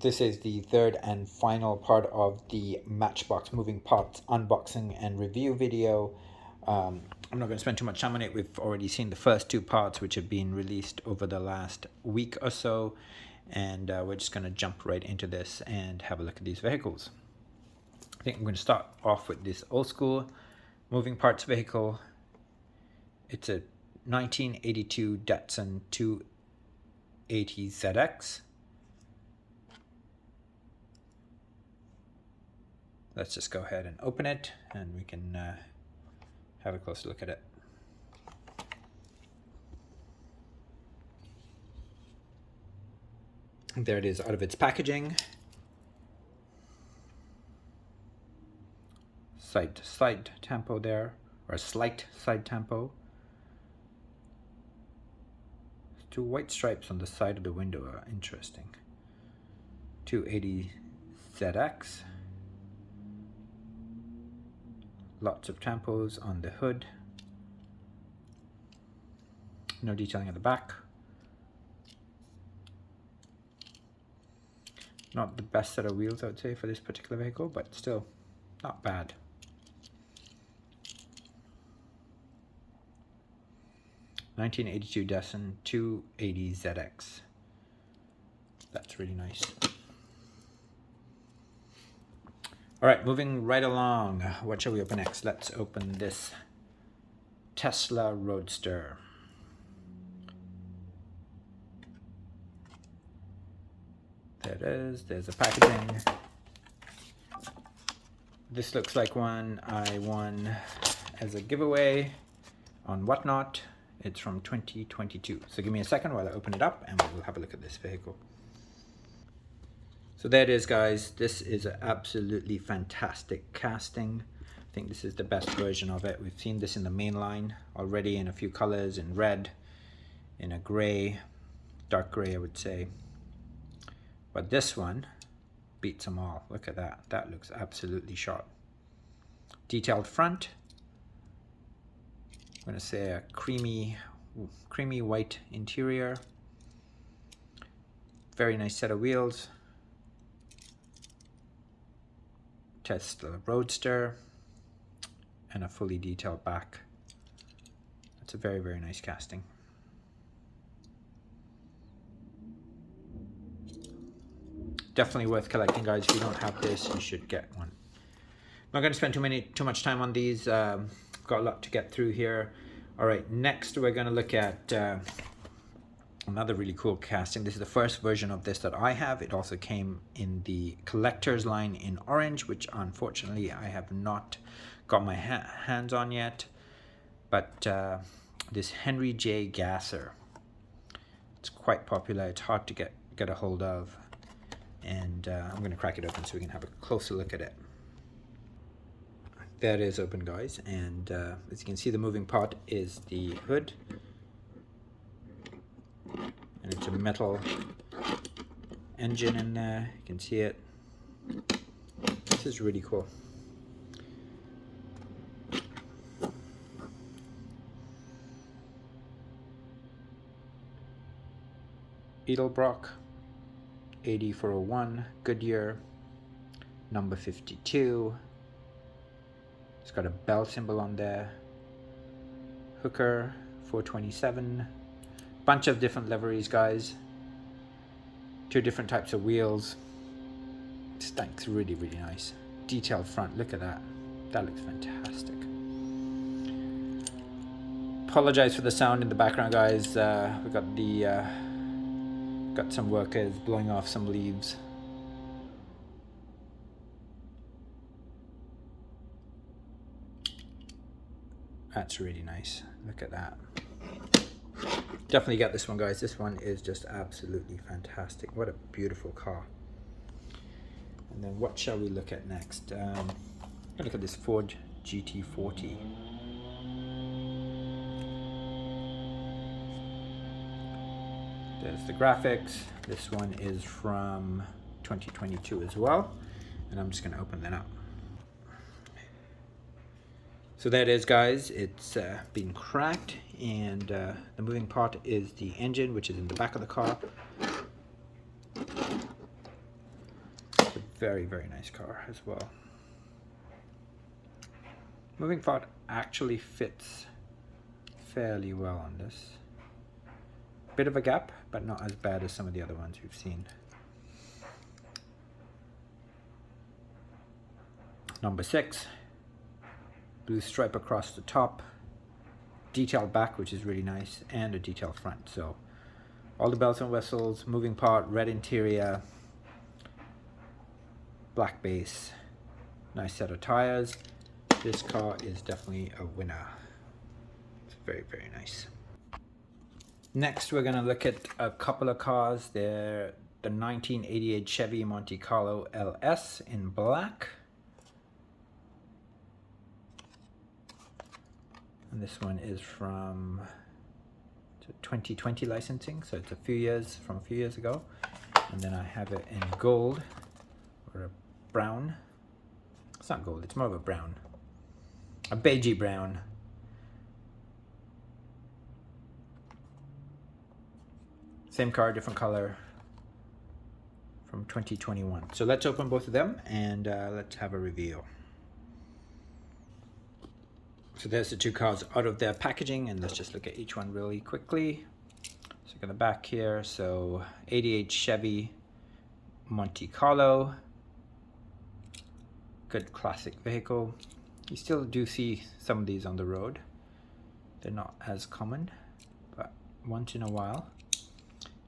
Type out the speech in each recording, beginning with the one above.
This is the third and final part of the Matchbox moving parts unboxing and review video. I'm not going to spend too much time on it. We've already seen the first two parts, which have been released over the last week or so, and we're just going to jump right into this and have a look at these vehicles. I think I'm going to start off with this old school moving parts vehicle. It's a 1982 Datsun 280ZX. Let's just go ahead and open it and we can have a closer look at it. There it is out of its packaging. Side tempo there, or a slight side tempo. Two white stripes on the side of the window are interesting. 280ZX. Lots of tampos on the hood. No detailing at the back. Not the best set of wheels, I would say, for this particular vehicle, but still not bad. (1982) Datsun 280ZX. That's really nice. All right, moving right along. What shall we open next? Let's open this Tesla Roadster. There it is. There's the packaging. This looks like one I won as a giveaway on Whatnot. It's from 2022. So give me a second while I open it up and we'll have a look at this vehicle. So there it is, guys. This is an absolutely fantastic casting. I think this is the best version of it. We've seen this in the main line already in a few colors, in red, in a gray, dark gray I would say. But this one beats them all. Look at that. That looks absolutely sharp. Detailed front. I'm going to say a creamy white interior. Very nice set of wheels. Tesla Roadster, and a fully detailed back. That's a very, very nice casting. Definitely worth collecting, guys. If you don't have this, you should get one. I'm not going to spend too much time on these. Got a lot to get through here. All right, next we're going to look at another really cool casting. This is the first version of this that I have. It also came in the collector's line in orange, which unfortunately I have not got my hands on yet. But this Henry J. Gasser, it's quite popular. It's hard to get a hold of. And I'm going to crack it open so we can have a closer look at it. There it is open, guys. And as you can see, the moving part is the hood. And it's a metal engine in there. You can see it. This is really cool. Edelbrock 8401 Goodyear number 52. It's got a bell symbol on there. Hooker 427. Bunch of different liveries, guys. Two different types of wheels. Stank's really, really nice. Detailed front, look at that. That looks fantastic. Apologize for the sound in the background, guys. We got the got some workers blowing off some leaves. That's really nice. Look at that. Definitely get this one, guys. This one is just absolutely fantastic. What a beautiful car. And then what shall we look at next? Look at this Ford GT40. There's the graphics. This one is from 2022 as well. And I'm just going to open that up. So there it is, guys. It's been cracked, and the moving part is the engine, which is in the back of the car. very, very nice car as well. Moving part actually fits fairly well on this. Bit of a gap, but not as bad as some of the other ones we've seen. Number 6, blue stripe across the top, detailed back, which is really nice, and a detailed front. So all the bells and whistles, moving part, red interior, black base, nice set of tires. This car is definitely a winner. It's very, very nice. Next, we're going to look at a couple of cars. They're the 1988 Chevy Monte Carlo LS in black. And this one is from 2020 licensing, so it's a few years ago. And then I have it in gold, or a brown. It's not gold, it's more of a brown. A beigey brown. Same car, different color, from 2021. So let's open both of them and let's have a review. So there's the two cars out of their packaging, and let's just look at each one really quickly. So look at the back here. So 88 Chevy Monte Carlo. Good classic vehicle. You still do see some of these on the road. They're not as common, but once in a while,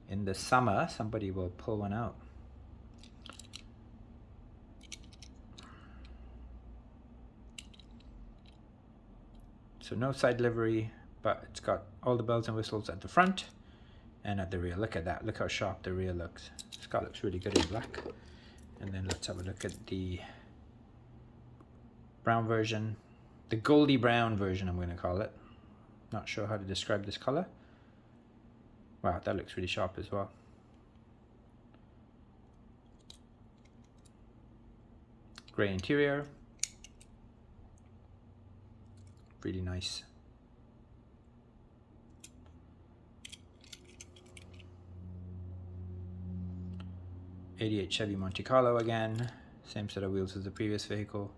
in the summer, somebody will pull one out. So no side livery, but it's got all the bells and whistles at the front and at the rear. Look at that, look how sharp the rear looks. This car looks really good in black. And then let's have a look at the brown version, the goldy brown version, I'm going to call it. Not sure how to describe this color. Wow, that looks really sharp as well. Gray interior. Really nice. '88 Chevy Monte Carlo again. Same set of wheels as the previous vehicle.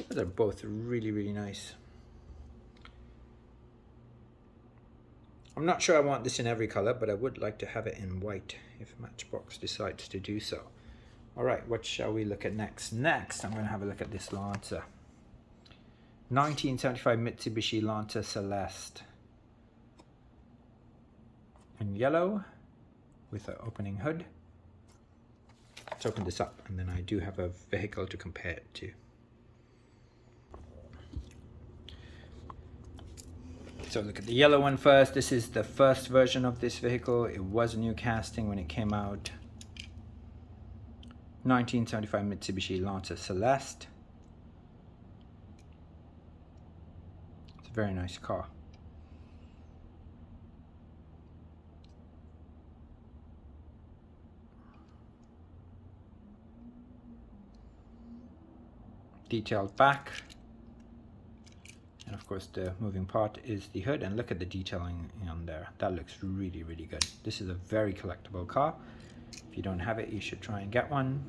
Those are both really, really nice. I'm not sure I want this in every color, but I would like to have it in white if Matchbox decides to do so. All right, what shall we look at next? Next, I'm going to have a look at this Lancer. 1975 Mitsubishi Lancer Celeste. In yellow with an opening hood. Let's open this up, and then I do have a vehicle to compare it to. So look at the yellow one first. This is the first version of this vehicle. It was a new casting when it came out. 1975 Mitsubishi Lancer Celeste. It's a very nice car. Detailed back. And of course the moving part is the hood, and look at the detailing on there. That looks really, really good. This is a very collectible car. If you don't have it, you should try and get one.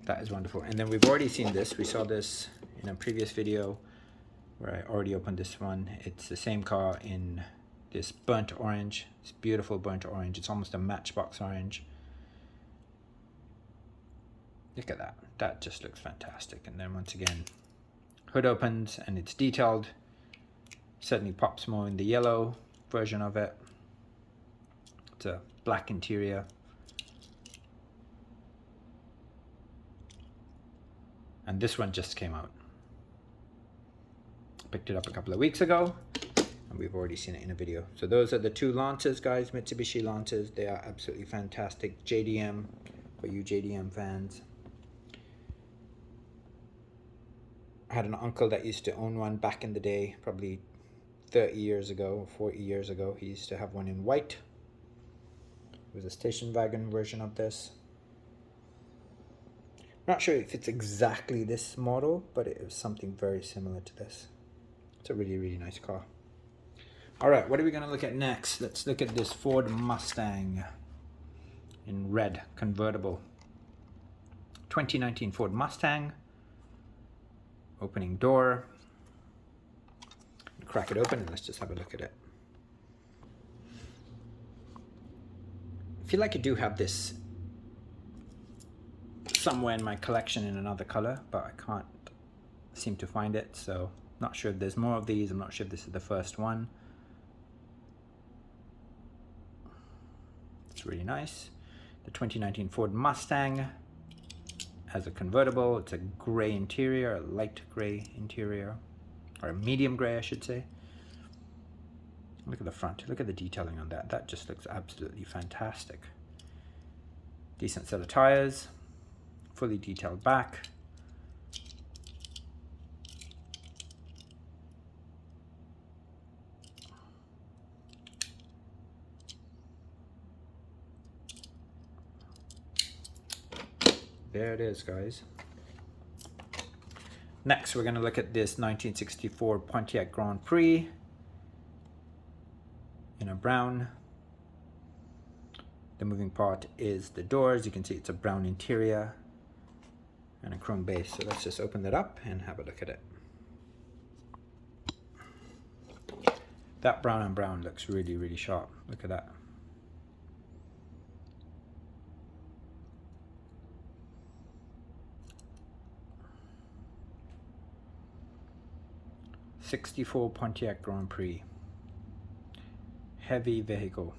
That is wonderful. And then we've already seen this. We saw this in a previous video where I already opened this one. It's the same car in this burnt orange. It's beautiful burnt orange. It's almost a Matchbox orange. Look at that. That just looks fantastic. And then once again, hood opens and it's detailed. Certainly pops more in the yellow version of it. It's a black interior. And this one just came out. Picked it up a couple of weeks ago, and we've already seen it in a video. So those are the two Lancers, guys, Mitsubishi Lancers. They are absolutely fantastic. JDM, for you JDM fans. I had an uncle that used to own one back in the day, probably 30 years ago, 40 years ago. He used to have one in white. It was a station wagon version of this. Not sure if it's exactly this model, but it was something very similar to this. It's a really, really nice car. All right, what are we going to look at next? Let's look at this Ford Mustang. in red, convertible. 2019 Ford Mustang. Opening door. Crack it open and let's just have a look at it. I feel like I do have this somewhere in my collection in another color, but I can't seem to find it, so not sure if there's more of these. I'm not sure if this is the first one. It's really nice. The 2019 Ford Mustang has a convertible. It's a gray interior, a light gray interior, or a medium gray I should say. Look at the front, look at the detailing on that. That just looks absolutely fantastic. Decent set of tires, fully detailed back. There it is, guys. Next, we're going to look at this 1964 Pontiac Grand Prix in a brown. The moving part is the doors. You can see it's a brown interior and a chrome base. So let's just open that up and have a look at it. That brown on brown looks really, really sharp. Look at that. '64 Pontiac Grand Prix. Heavy vehicle.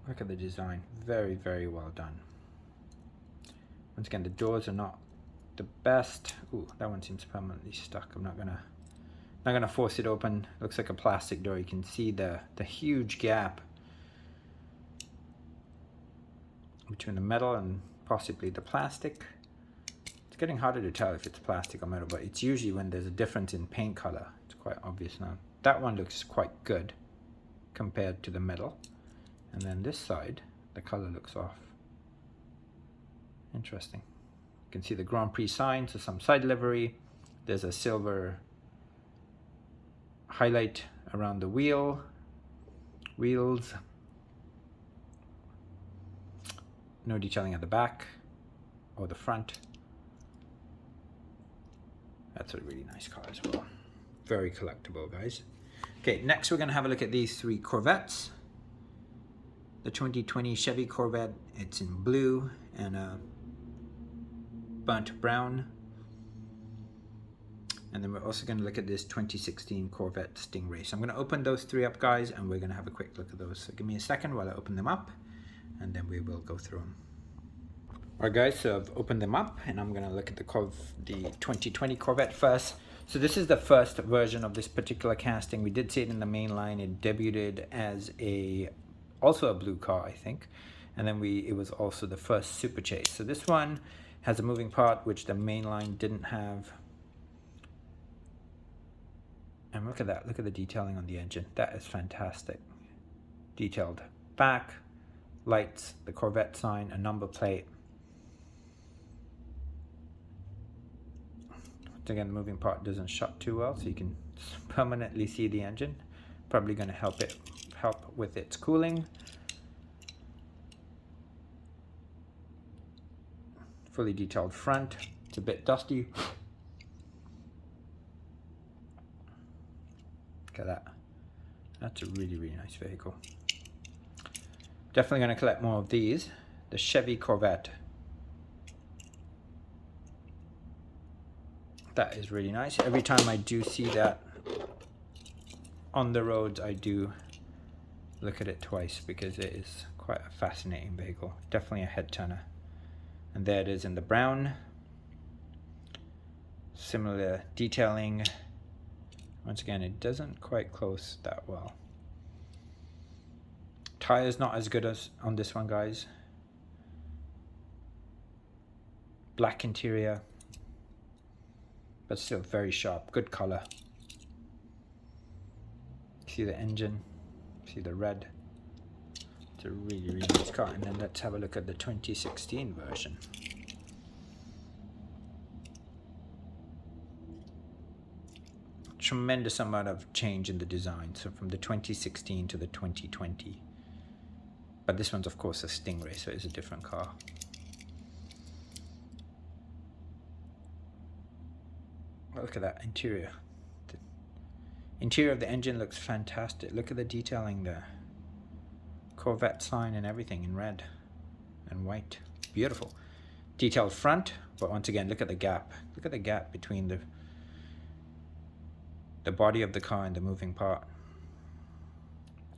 Look at the design. Very, very well done. Once again, the doors are not the best. Ooh, that one seems permanently stuck. I'm not gonna force it open. Looks like a plastic door. You can see the huge gap between the metal and possibly the plastic. It's getting harder to tell if it's plastic or metal, but it's usually when there's a difference in paint color. It's quite obvious now. That one looks quite good compared to the metal. And then this side, the color looks off. Interesting. You can see the Grand Prix sign, so some side livery. There's a silver highlight around the wheels. No detailing at the back or the front. That's a really nice car as well. Very collectible, guys. Okay, next we're gonna have a look at these three Corvettes. The 2020 Chevy Corvette, it's in blue and a burnt brown. And then we're also going to look at this 2016 Corvette Stingray. So I'm going to open those three up, guys, and we're going to have a quick look at those. So give me a second while I open them up, and then we will go through them. Alright guys, so I've opened them up, and I'm going to look at the 2020 Corvette first. So this is the first version of this particular casting. We did see it in the main line. It debuted as also a blue car, I think. And then it was also the first Super Chase. So this one has a moving part, which the main line didn't have. And look at that, look at the detailing on the engine. That is fantastic. Detailed back, lights, the Corvette sign, a number plate. Again, the moving part doesn't shut too well, so you can permanently see the engine. Probably going to help with its cooling. Fully detailed front. It's a bit dusty. Look at that. That's a really, really nice vehicle. Definitely going to collect more of these. The Chevy Corvette. That is really nice. Every time I do see that on the roads, I do look at it twice because it is quite a fascinating vehicle. Definitely a head turner. And there it is in the brown. Similar detailing. Once again, it doesn't quite close that well. Tires not as good as on this one, guys. Black interior, but still very sharp. Good color. See the engine, see the red. It's a really, really nice car. And then let's have a look at the 2016 version. Tremendous amount of change in the design. So from the 2016 to the 2020. But this one's of course a Stingray, so it's a different car. Oh, look at that interior. The interior of the engine looks fantastic. Look at the detailing there. Corvette sign and everything in red and white. Beautiful. Detailed front, but once again, look at the gap. Look at the gap between the body of the car and the moving part.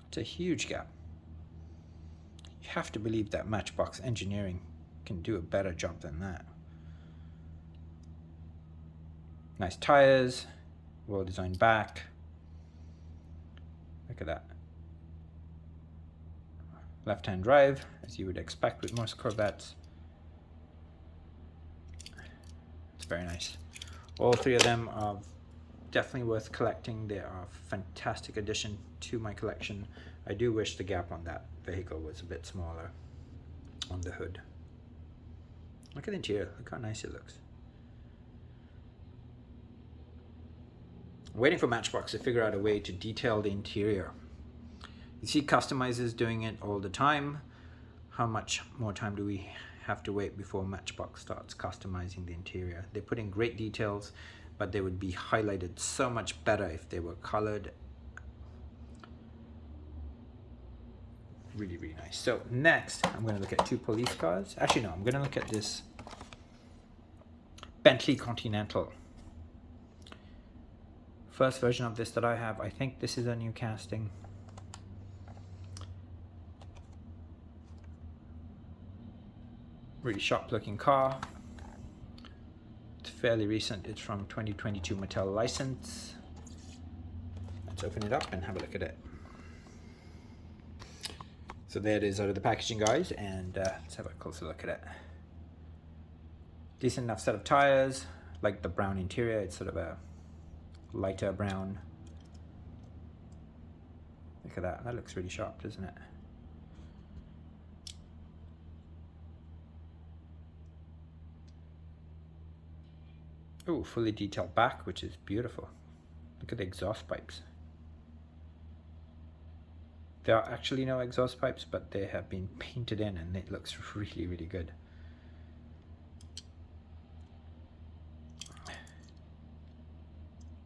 It's a huge gap. You have to believe that Matchbox engineering can do a better job than that. Nice tires, well designed back. Look at that. Left-hand drive, as you would expect with most Corvettes. It's very nice. All three of them are definitely worth collecting. They are a fantastic addition to my collection. I do wish the gap on that vehicle was a bit smaller on the hood. Look at the interior, look how nice it looks. I'm waiting for Matchbox to figure out a way to detail the interior. You see customizers doing it all the time. How much more time do we have to wait before Matchbox starts customizing the interior? They put in great details, but they would be highlighted so much better if they were colored. Really, really nice. So next, I'm going to look at two police cars. Actually, no, I'm going to look at this Bentley Continental. First version of this that I have. I think this is a new casting. Really sharp looking car. It's fairly recent. It's from 2022 Mattel license. Let's open it up and have a look at it. So there it is out of the packaging, guys, and let's have a closer look at it. Decent enough set of tires, like the brown interior. It's sort of a lighter brown. Look at that. That looks really sharp, doesn't it? Oh, fully detailed back, which is beautiful. Look at the exhaust pipes. There are actually no exhaust pipes, but they have been painted in and it looks really, really good.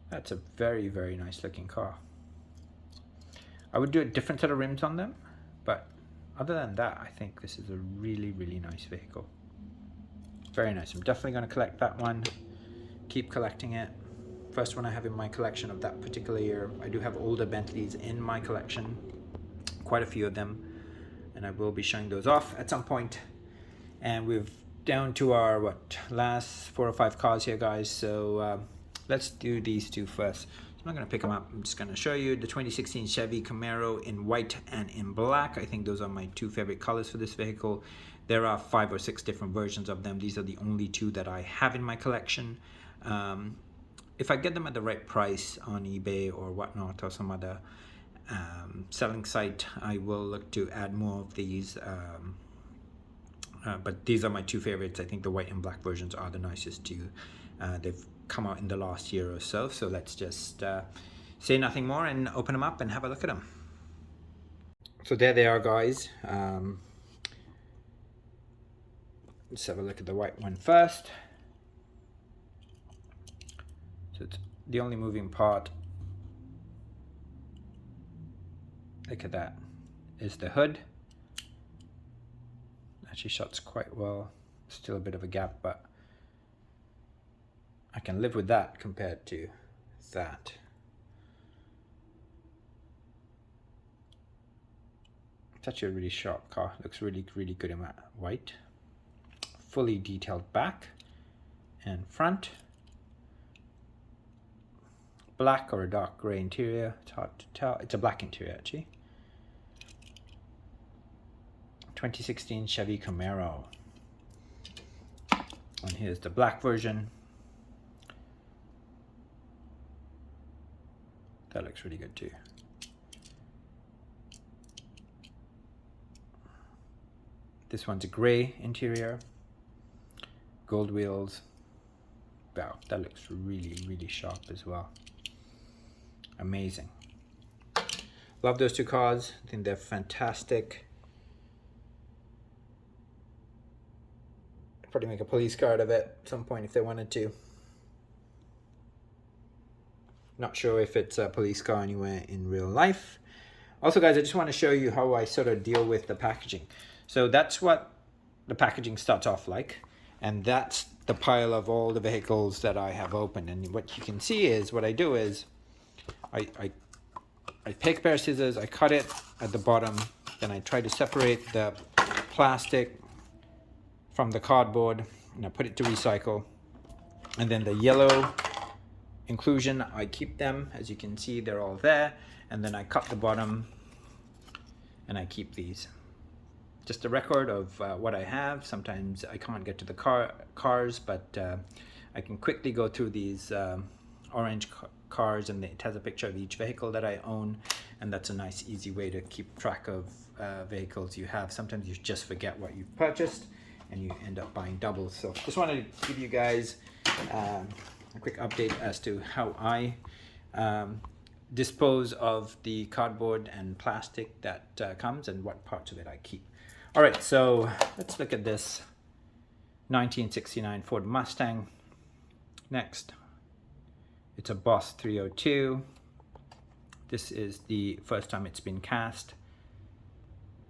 That's a very, very nice looking car. I would do a different set of rims on them, but other than that, I think this is a really, really nice vehicle. Very nice. I'm definitely going to collect that one. Keep collecting it. First one I have in my collection of that particular year. I do have older Bentleys in my collection, quite a few of them, and I will be showing those off at some point. And we've down to our last 4 or 5 cars here, guys. So let's do these two first. So I'm not going to pick them up. I'm just going to show you the 2016 Chevy Camaro in white and in black. I think those are my two favorite colors for this vehicle. There are 5 or 6 different versions of them. These are the only 2 that I have in my collection. If I get them at the right price on eBay or whatnot, or some other selling site, I will look to add more of these. But these are my 2 favorites. I think the white and black versions are the nicest too. They've come out in the last year or so. So let's just say nothing more and open them up and have a look at them. So there they are, guys. Let's have a look at the white one first. So it's the only moving part. Look at that. Is the hood. Actually shuts quite well. Still a bit of a gap, but I can live with that compared to that. It's actually a really sharp car. Looks really, really good in that white. Fully detailed back and front. Black or a dark grey interior. It's hard to tell. It's a black interior actually. 2016 Chevy Camaro. And here's the black version. That looks really good too. This one's a grey interior. Gold wheels. Wow, that looks really, really sharp as well. Amazing. Love those 2 cars. I think they're fantastic. Probably make a police car out of it at some point if they wanted to. Not sure if it's a police car anywhere in real life. Also, guys, I just want to show you how I sort of deal with the packaging. So that's what the packaging starts off like. And that's the pile of all the vehicles that I have opened. And what you can see is, what I do is, I take a pair of scissors, I cut it at the bottom, then I try to separate the plastic from the cardboard, and I put it to recycle. And then the yellow inclusion, I keep them. As you can see, they're all there. And then I cut the bottom and I keep these. Just a record of what I have. Sometimes I can't get to the cars, but I can quickly go through these orange cars, and it has a picture of each vehicle that I own, and that's a nice easy way to keep track of vehicles you have. Sometimes you just forget what you've purchased and you end up buying doubles. So just wanted to give you guys a quick update as to how I dispose of the cardboard and plastic that comes, and what parts of it I keep. All right, so let's look at this 1969 Ford Mustang. Next, it's a Boss 302. This is the first time it's been cast.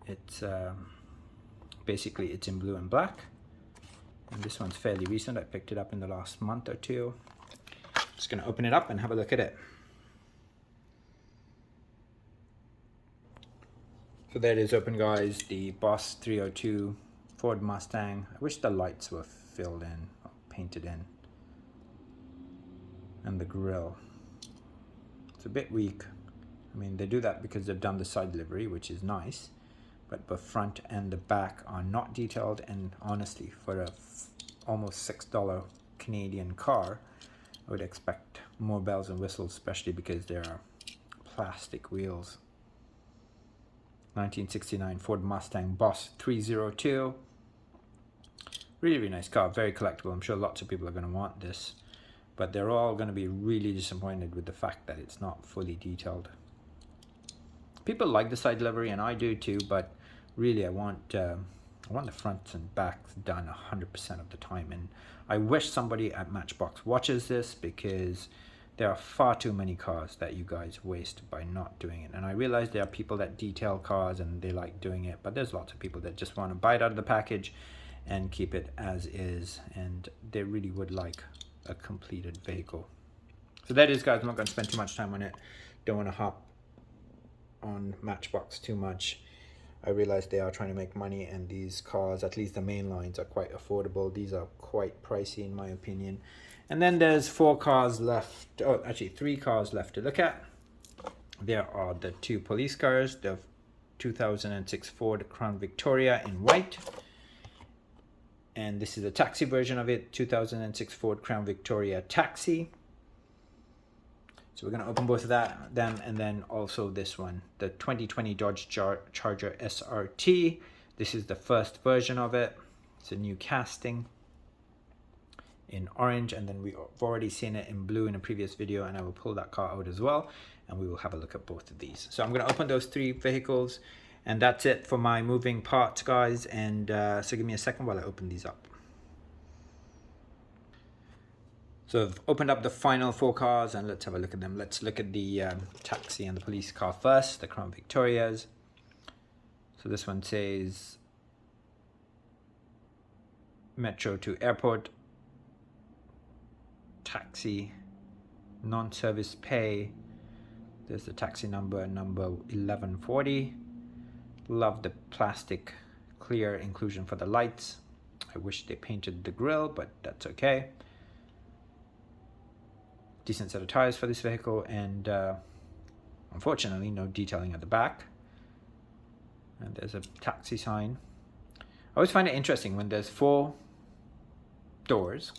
It's basically it's in blue and black, and this one's fairly recent. I picked it up in the last month or two. Just gonna open it up and have a look at it. So there it is open, guys, the Boss 302 Ford Mustang. I wish the lights were filled in or painted in. And the grille, it's a bit weak. I mean, they do that because they've done the side livery, which is nice, but the front and the back are not detailed. And honestly, for a almost $6 Canadian car, I would expect more bells and whistles, especially because there are plastic wheels. 1969 Ford Mustang Boss 302. Really, really nice car, very collectible. I'm sure lots of people are going to want this, but they're all going to be really disappointed with the fact that it's not fully detailed. People like the side livery, and I do too, but really I want the fronts and backs done 100% of the time. And I wish somebody at Matchbox watches this, because there are far too many cars that you guys waste by not doing it. And I realize there are people that detail cars and they like doing it, but there's lots of people that just want to buy it out of the package and keep it as is, and they really would like a completed vehicle. So that is, guys. I'm not going to spend too much time on it. Don't want to hop on Matchbox too much. I realize they are trying to make money, and these cars, at least the main lines, are quite affordable. These are quite pricey in my opinion. And then there's 4 cars left, oh actually 3 cars left to look at. There are the 2 police cars, the 2006 Ford Crown Victoria in white, and this is a taxi version of it, 2006 Ford Crown Victoria Taxi. So we're going to open both of them, and then also this one, the 2020 Dodge Charger SRT. This is the first version of it. It's a new casting in orange, and then we've already seen it in blue in a previous video, and I will pull that car out as well, and we will have a look at both of these. So I'm going to open those 3 vehicles, and that's it for my moving parts, guys. And so give me a second while I open these up. So I've opened up the final 4 cars, and let's have a look at them. Let's look at the taxi and the police car first, the Crown Victorias. So this one says Metro to Airport, taxi, non-service pay. There's the taxi number 1140. Love the plastic clear inclusion for the lights. I wish they painted the grille, but that's okay. Decent set of tires for this vehicle, and unfortunately no detailing at the back. And there's a taxi sign. I always find it interesting when there's 4 doors,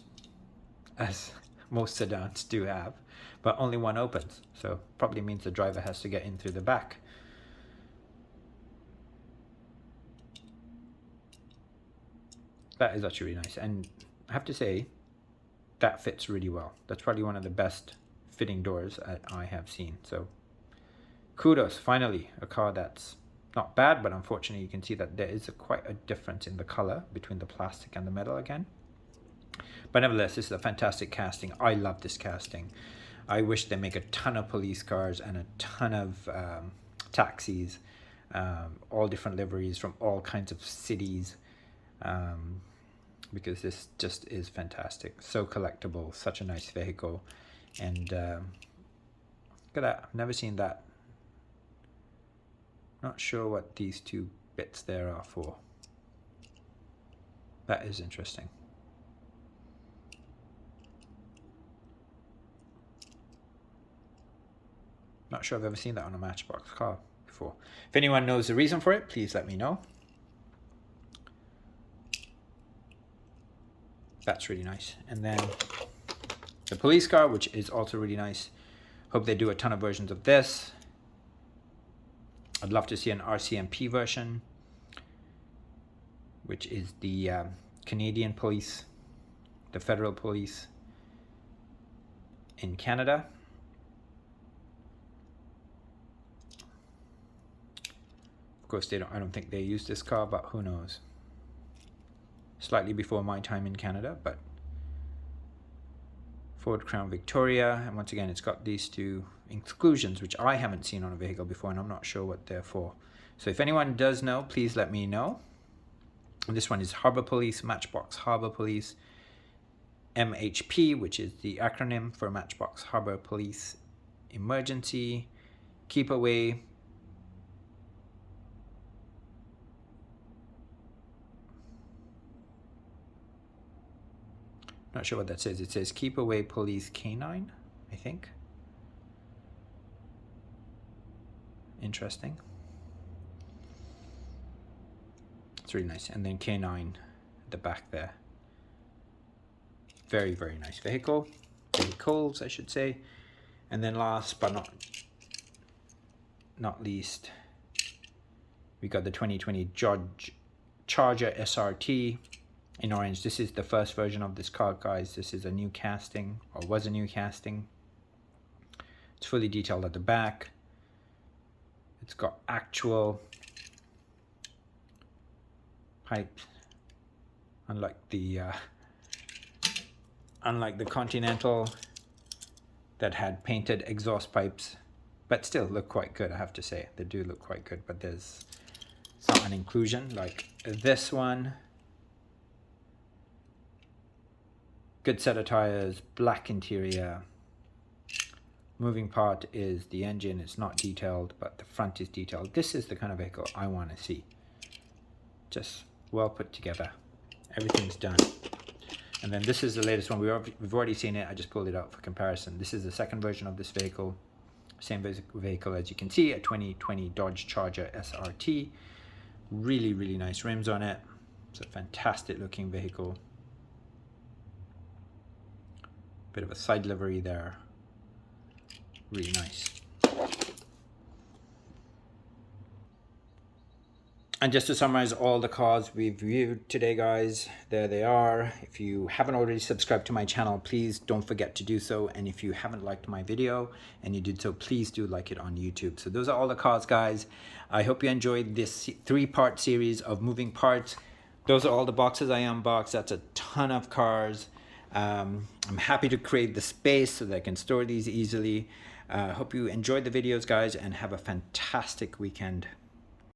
as most sedans do have, but only one opens, so probably means the driver has to get in through the back. That is actually really nice, and I have to say that fits really well. That's probably one of the best fitting doors I have seen. So kudos, finally a car that's not bad, but unfortunately you can see that there is quite a difference in the color between the plastic and the metal again. But nevertheless, this is a fantastic casting. I love this casting. I wish they make a ton of police cars and a ton of taxis, all different liveries from all kinds of cities, because this just is fantastic. So collectible, such a nice vehicle. And look at that, I've never seen that. Not sure what these two bits there are for. That is interesting. Not sure I've ever seen that on a Matchbox car before. If anyone knows the reason for it, please let me know. That's really nice. And then the police car, which is also really nice. Hope they do a ton of versions of this. I'd love to see an RCMP version, which is the Canadian police, the federal police in Canada. Of course, I don't think they use this car, but who knows. Slightly before my time in Canada, but Ford Crown Victoria, and once again it's got these two exclusions which I haven't seen on a vehicle before, and I'm not sure what they're for. So if anyone does know, please let me know. And this one is Harbor Police, Matchbox Harbor Police, MHP, which is the acronym for Matchbox Harbor Police Emergency, Keep Away, not sure what that says. It says Keep Away Police Canine, I think. Interesting. It's really nice. And then K9 at the back there. Very, very nice vehicle. Vehicles, I should say. And then last but not least, we got the 2020 Charger SRT in orange. This is the first version of this car, guys. This is a new casting, or was a new casting. It's fully detailed at the back. It's got actual pipes, unlike the Continental that had painted exhaust pipes, but still look quite good, I have to say. They do look quite good, but there's an inclusion like this one. Good set of tires, black interior. Moving part is the engine. It's not detailed, but the front is detailed. This is the kind of vehicle I want to see. Just well put together. Everything's done. And then this is the latest one. We've already seen it. I just pulled it out for comparison. This is the second version of this vehicle. Same vehicle as you can see, a 2020 Dodge Charger SRT. Really, really nice rims on it. It's a fantastic looking vehicle. Bit of a side livery there. Really nice. And just to summarize all the cars we've viewed today, guys, there they are. If you haven't already subscribed to my channel, please don't forget to do so. And if you haven't liked my video and you did so, please do like it on YouTube. So those are all the cars, guys. I hope you enjoyed this 3-part series of moving parts. Those are all the boxes I unboxed. That's a ton of cars. I'm happy to create the space so that I can store these easily. Hope you enjoyed the videos, guys, and have a fantastic weekend.